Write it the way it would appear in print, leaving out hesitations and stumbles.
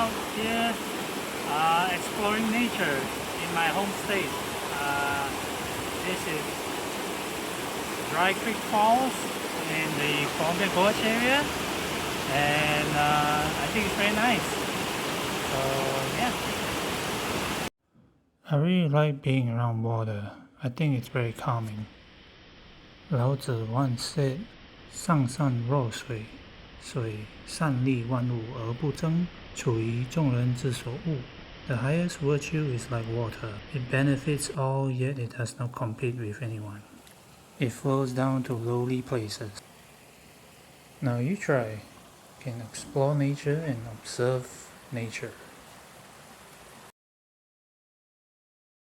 out here exploring nature in my home state. This is Dry Creek Falls in the Columbia Gorge area, and I think it's very nice. So yeah. I really like being around water. I think it's very calming. Lao Zi once said, 上善若水，水善利万物而不争，处于众人之所恶。The highest virtue is like water. It benefits all, yet it does not compete with anyone. It flows down to lowly places. Now you try. You can explore nature and observe nature.